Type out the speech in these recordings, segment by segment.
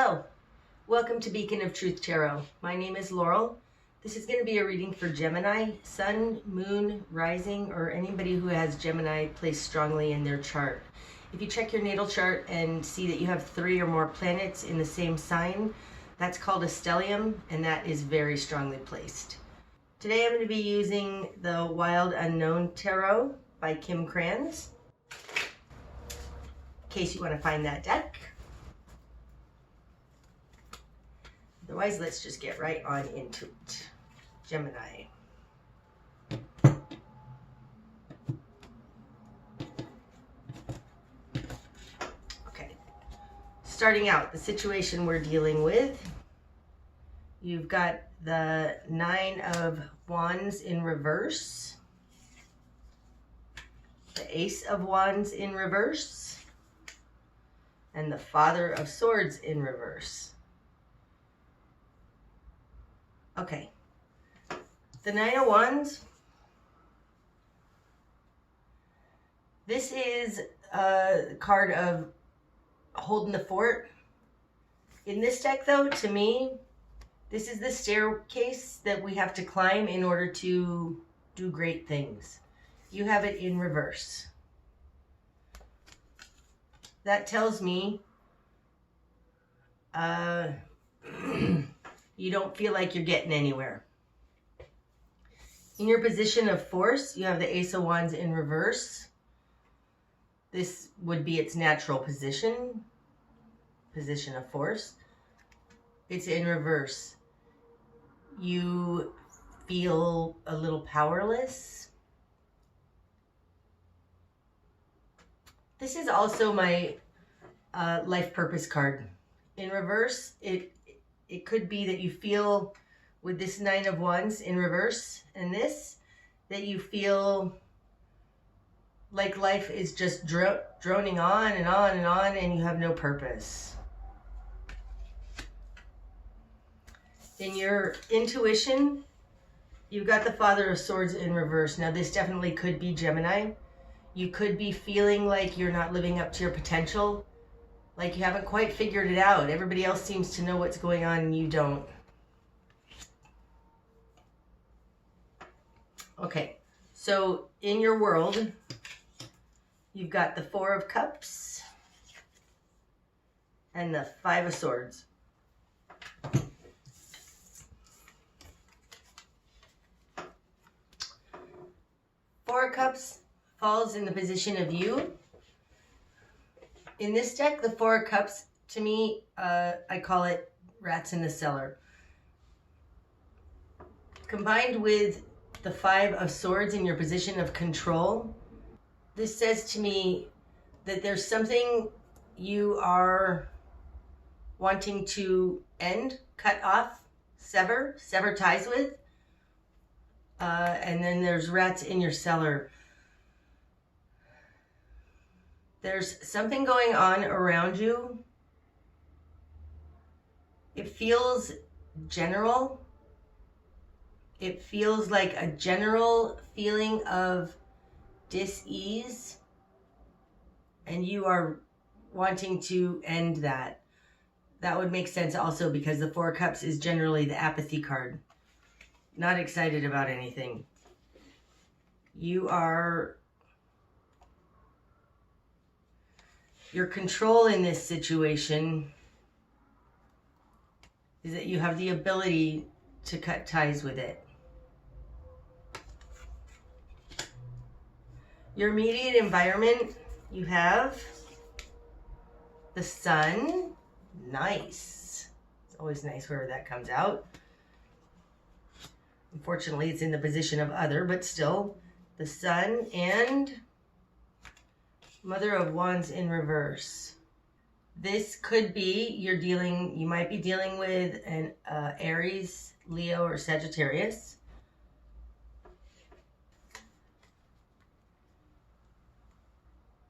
Hello, welcome to Beacon of Truth Tarot. My name is Laurel. This is going to be a reading for Gemini, Sun, Moon, Rising, or anybody who has Gemini placed strongly in their chart. If you check your natal chart and see that you have 3 or more planets in the same sign, that's called a stellium, and that is very strongly placed. Today I'm going to be using the Wild Unknown Tarot by Kim Krans, in case you want to find that deck. Otherwise, let's just get right on into it. Gemini. Okay. Starting out, the situation we're dealing with. You've got the 9 of Wands in reverse. The Ace of Wands in reverse. And the Father of Swords in reverse. Okay, the 9 of Wands, this is a card of holding the fort. In this deck though, to me, this is the staircase that we have to climb in order to do great things. You have it in reverse. That tells me you don't feel like you're getting anywhere. In your position of force, you have the Ace of Wands in reverse. This would be its natural position of force. It's in reverse. You feel a little powerless. This is also my life purpose card. In reverse, it could be that you feel, with this 9 of Wands in reverse and this, that you feel like life is just droning on and on and on and you have no purpose. In your intuition, you've got the Father of Swords in reverse. Now this definitely could be Gemini. You could be feeling like you're not living up to your potential. Like you haven't quite figured it out. Everybody else seems to know what's going on and you don't. Okay, so in your world, you've got the 4 of Cups and the 5 of Swords. Four of Cups falls in the position of you. In this deck, the 4 of Cups, to me, I call it rats in the cellar. Combined with the 5 of Swords in your position of control, this says to me that there's something you are wanting to end, cut off, sever ties with. And then there's rats in your cellar. There's something going on around you. It feels general. It feels like a general feeling of dis-ease. And you are wanting to end that. That would make sense also because the 4 of Cups is generally the apathy card. Not excited about anything. Your control in this situation is that you have the ability to cut ties with it. Your immediate environment, you have the Sun. Nice. It's always nice wherever that comes out. Unfortunately, it's in the position of other, but still, the Sun and Mother of Wands in reverse. This could be you might be dealing with an Aries, Leo, or Sagittarius.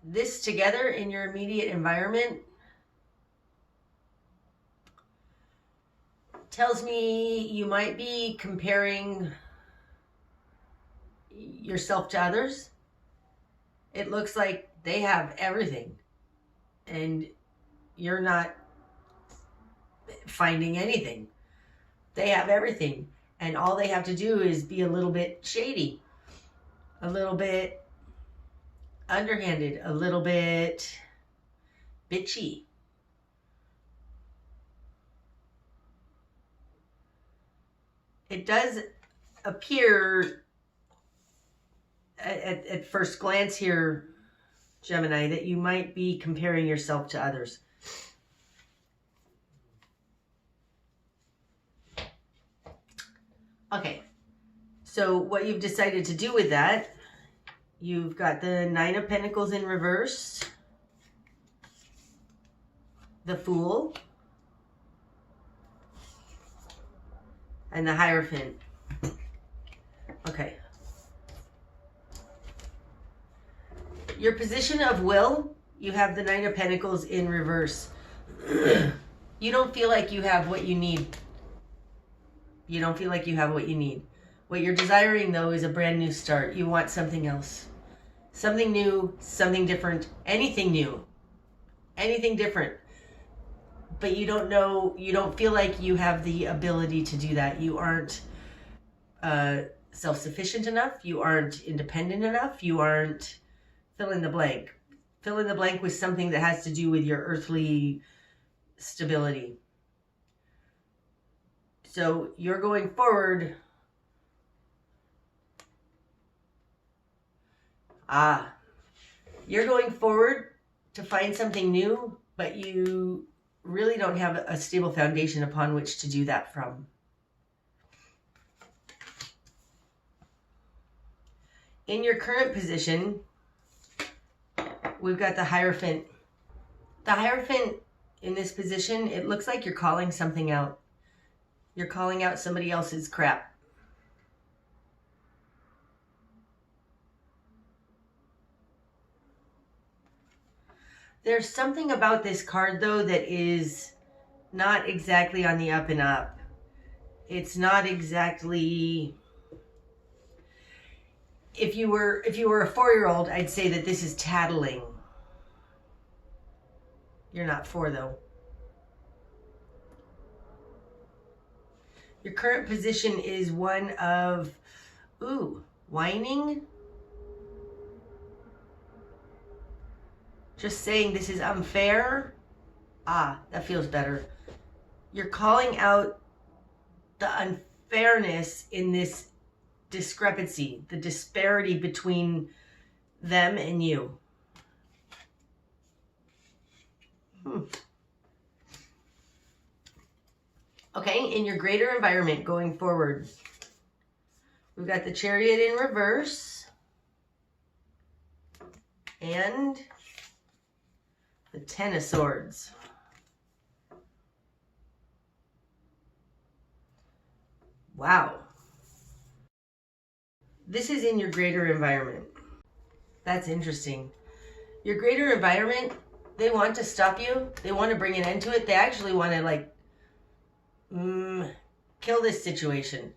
This together in your immediate environment tells me you might be comparing yourself to others. It looks like they have everything and you're not finding anything. They have everything. And all they have to do is be a little bit shady, a little bit underhanded, a little bit bitchy. It does appear at first glance here, Gemini, that you might be comparing yourself to others. Okay, so what you've decided to do with that, you've got the Nine of Pentacles in reverse, the Fool, and the Hierophant. Okay. Your position of will, you have the Nine of Pentacles in reverse. You don't feel like you have what you need. You don't feel like you have what you need. What you're desiring, though, is a brand new start. You want something else. Something new, something different, anything new, anything different. But you don't know, you don't feel like you have the ability to do that. You aren't self-sufficient enough. You aren't independent enough. You aren't fill in the blank. Fill in the blank with something that has to do with your earthly stability. So you're going forward. You're going forward to find something new, but you really don't have a stable foundation upon which to do that from. In your current position, we've got the Hierophant. The Hierophant in this position, it looks like you're calling something out. You're calling out somebody else's crap. There's something about this card, though, that is not exactly on the up and up. It's not exactly... If you were a 4-year-old, I'd say that this is tattling. You're not 4, though. Your current position is one of, whining. Just saying this is unfair. That feels better. You're calling out the unfairness in this discrepancy, the disparity between them and you. Okay, in your greater environment going forward, we've got the Chariot in reverse and the Ten of Swords. Wow. This is in your greater environment. That's interesting. Your greater environment, they want to stop you. They want to bring an end to it. They actually want to kill this situation,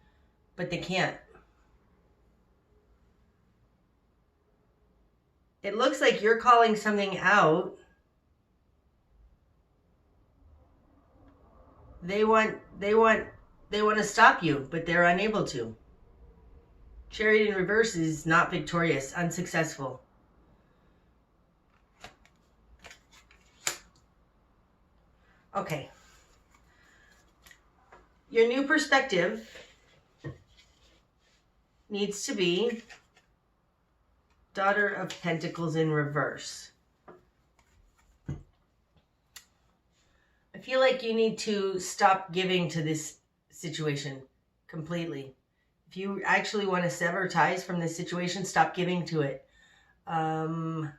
but they can't. It looks like you're calling something out. They want to stop you, but they're unable to. Chariot in reverse is not victorious, unsuccessful. Okay. Your new perspective needs to be Daughter of Pentacles in reverse. I feel like you need to stop giving to this situation completely. If you actually want to sever ties from this situation, stop giving to it. The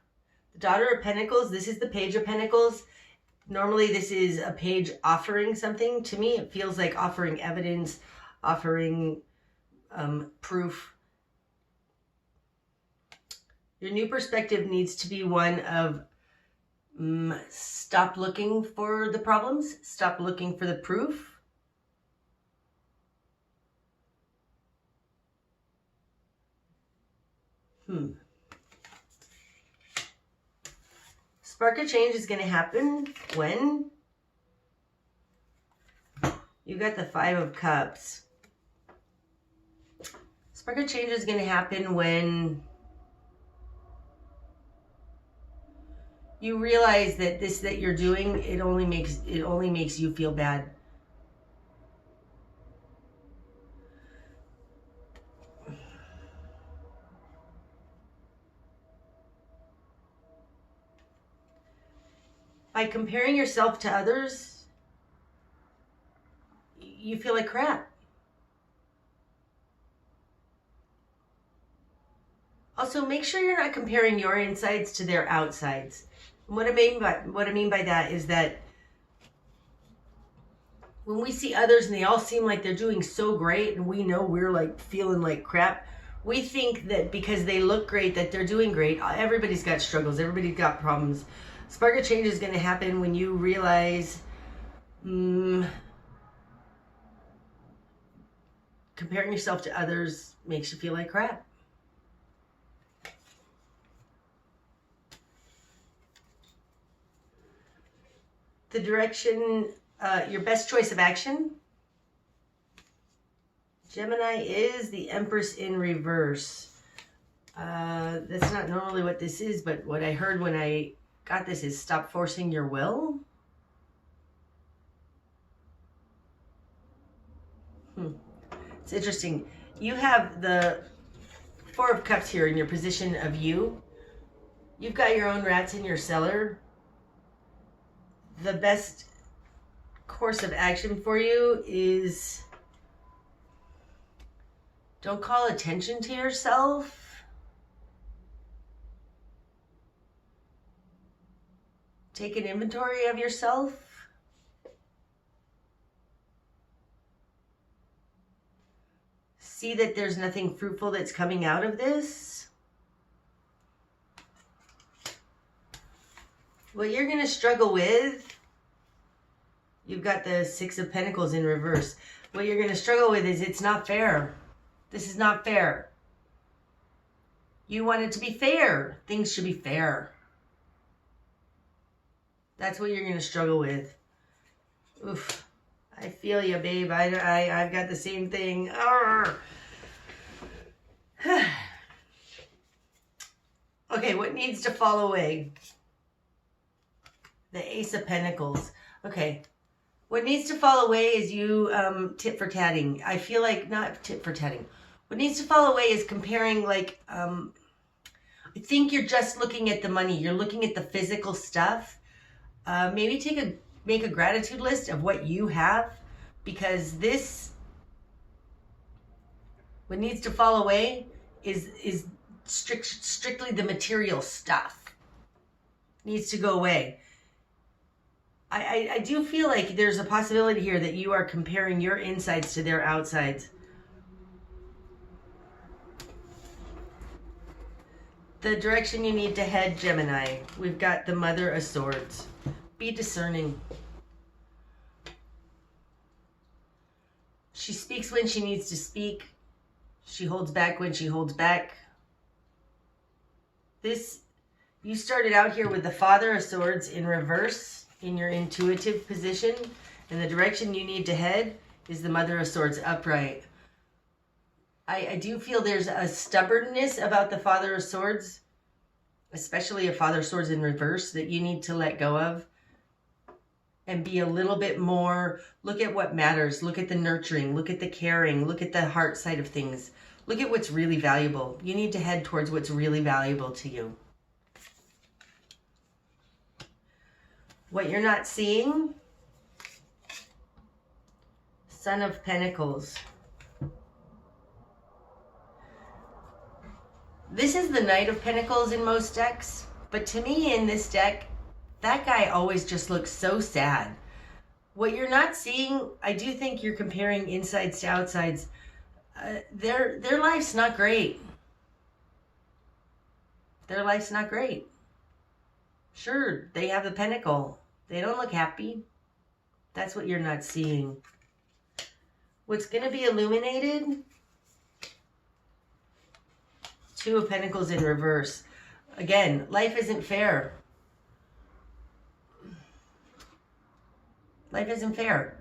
Daughter of Pentacles, this is the Page of Pentacles. Normally this is a page offering something. To me, it feels like offering evidence, offering proof. Your new perspective needs to be one of stop looking for the problems, stop looking for the proof. Spark of change is going to happen when You got the Five of Cups. Spark of change is going to happen when you realize that this that you're doing, it only makes you feel bad. By comparing yourself to others, you feel like crap. Also, make sure you're not comparing your insides to their outsides. And what I mean by that is that when we see others and they all seem like they're doing so great and we know we're like feeling like crap, we think that because they look great that they're doing great. Everybody's got struggles. Everybody's got problems. Spark of change is going to happen when you realize comparing yourself to others makes you feel like crap. The direction, your best choice of action. Gemini is the Empress in reverse. That's not normally what this is, but what I heard when I got this is stop forcing your will. It's interesting. You have the Four of Cups here in your position of you. You've got your own rats in your cellar. The best course of action for you is don't call attention to yourself. Take an inventory of yourself. See that there's nothing fruitful that's coming out of this. What you're going to struggle with, you've got the Six of Pentacles in reverse. What you're going to struggle with is it's not fair. This is not fair. You want it to be fair. Things should be fair. That's what you're going to struggle with. Oof. I feel you, babe. I've got the same thing. Okay, what needs to fall away? The Ace of Pentacles. Okay. What needs to fall away is you tit for tatting. I feel like not tit for tatting. What needs to fall away is comparing like, I think you're just looking at the money. You're looking at the physical stuff. Maybe make a gratitude list of what you have, because this, what needs to fall away is strictly the material stuff. Needs to go away. I do feel like there's a possibility here that you are comparing your insides to their outsides. The direction you need to head, Gemini. We've got the Mother of Swords. Be discerning. She speaks when she needs to speak. She holds back when she holds back. You started out here with the Father of Swords in reverse in your intuitive position, and the direction you need to head is the Mother of Swords upright. I do feel there's a stubbornness about the Father of Swords, especially a Father of Swords in reverse, that you need to let go of and be a little bit more, look at what matters, look at the nurturing, look at the caring, look at the heart side of things, look at what's really valuable. You need to head towards what's really valuable to you. What you're not seeing, Son of Pentacles. This is the Knight of Pentacles in most decks, but to me in this deck, that guy always just looks so sad. What you're not seeing, I do think you're comparing insides to outsides. Their life's not great. Their life's not great. Sure, they have the pentacle. They don't look happy. That's what you're not seeing. What's going to be illuminated? Two of Pentacles in reverse. Again, life isn't fair. Life isn't fair.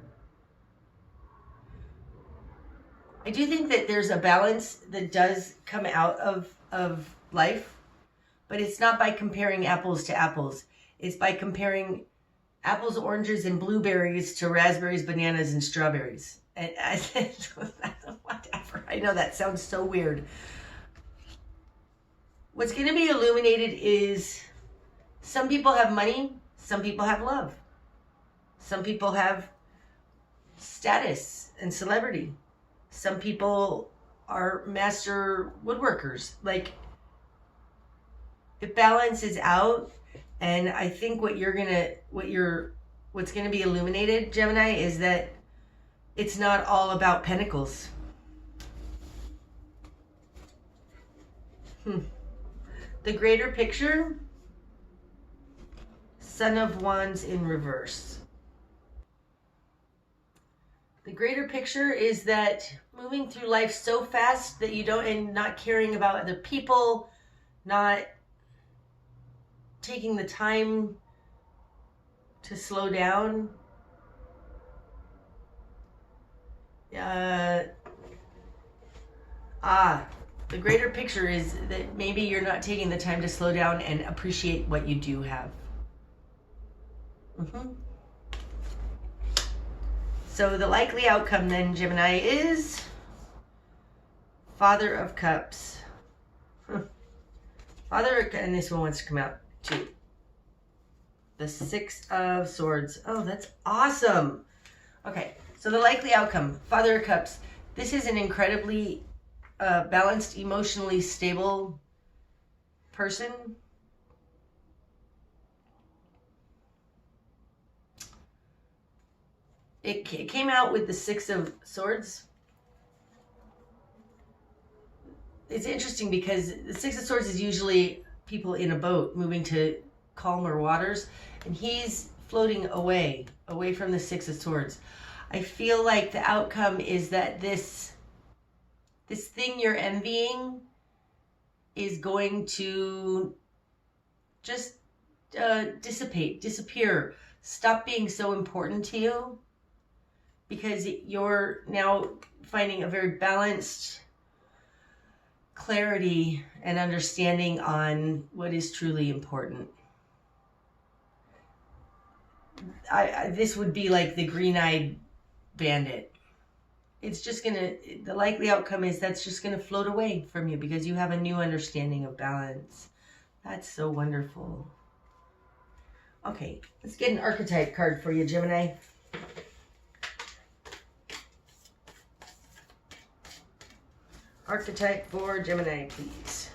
I do think that there's a balance that does come out of life, but it's not by comparing apples to apples. It's by comparing apples, oranges, and blueberries to raspberries, bananas, and strawberries. And I said, whatever. I know that sounds so weird. What's going to be illuminated is some people have money, some people have love. Some people have status and celebrity. Some people are master woodworkers. Like, it balances out. And I think what's gonna be illuminated, Gemini, is that it's not all about pentacles. The greater picture, Son of Wands in reverse. The greater picture is that moving through life so fast that you don't, and not caring about other people, not taking the time to slow down. The greater picture is that maybe you're not taking the time to slow down and appreciate what you do have. So the likely outcome then, Gemini, is Father of Cups. And this one wants to come out too. The Six of Swords. Oh, that's awesome. Okay, so the likely outcome, Father of Cups. This is an incredibly balanced, emotionally stable person. It came out with the Six of Swords. It's interesting because the Six of Swords is usually people in a boat moving to calmer waters, and he's floating away from the Six of Swords. I feel like the outcome is that this thing you're envying is going to just disappear, stop being so important to you, because you're now finding a very balanced clarity and understanding on what is truly important. This would be like the green-eyed bandit. It's just the likely outcome is that's just gonna float away from you because you have a new understanding of balance. That's so wonderful. Okay, let's get an archetype card for you, Gemini. Archetype for Gemini, please.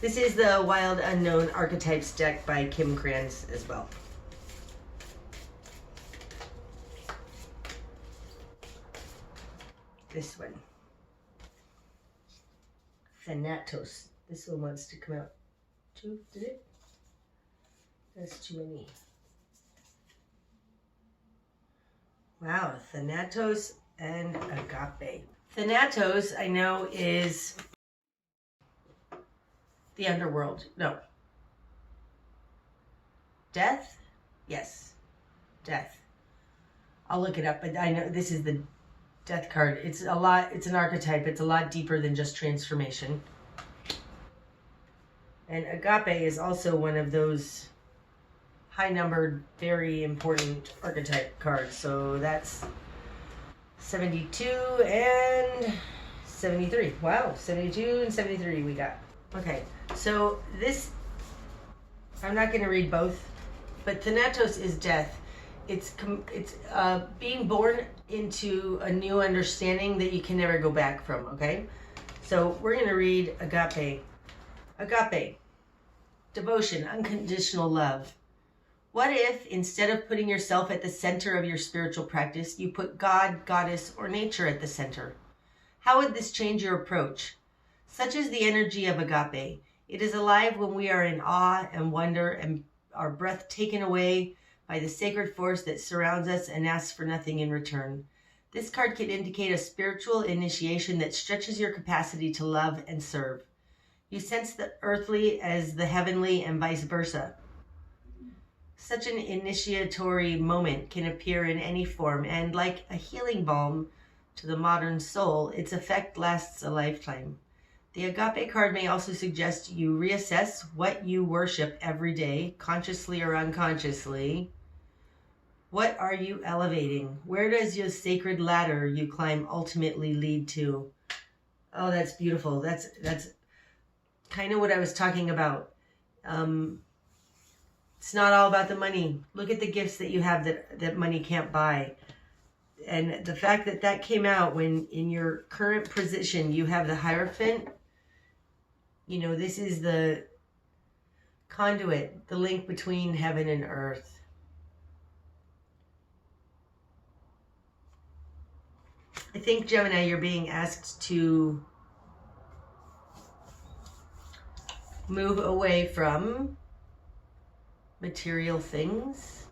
This is the Wild Unknown Archetypes deck by Kim Krans as well. This one. Thanatos. This one wants to come out too, did it? That's too many. Wow, Thanatos and Agape. Thanatos, I know, is the underworld. No. Death? Yes. Death. I'll look it up, but I know this is the Death card. It's an archetype. It's a lot deeper than just transformation. And Agape is also one of those high-numbered, very important archetype cards. So that's 72 and 73. Wow, 72 and 73 we got. Okay, so this, I'm not going to read both, but Thanatos is death. It's being born into a new understanding that you can never go back from, okay? So we're going to read Agape. Agape, devotion, unconditional love. What if, instead of putting yourself at the center of your spiritual practice, you put God, Goddess, or nature at the center? How would this change your approach? Such is the energy of Agape. It is alive when we are in awe and wonder and our breath taken away by the sacred force that surrounds us and asks for nothing in return. This card can indicate a spiritual initiation that stretches your capacity to love and serve. You sense the earthly as the heavenly and vice versa. Such an initiatory moment can appear in any form and, like a healing balm, to the modern soul, its effect lasts a lifetime. The Agape card may also suggest you reassess what you worship every day, consciously or unconsciously. What are you elevating? Where does your sacred ladder you climb ultimately lead to? Oh, that's beautiful. That's kind of what I was talking about. It's not all about the money. Look at the gifts that you have that money can't buy. And the fact that that came out when in your current position you have the Hierophant, you know, this is the conduit, the link between heaven and earth. I think, Gemini, you're being asked to move away from material things.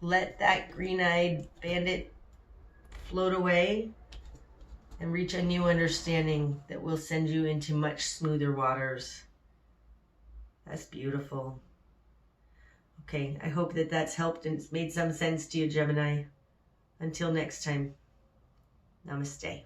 Let that green-eyed bandit float away and reach a new understanding that will send you into much smoother waters. That's beautiful. Okay, I hope that that's helped and it's made some sense to you, Gemini. Until next time, namaste.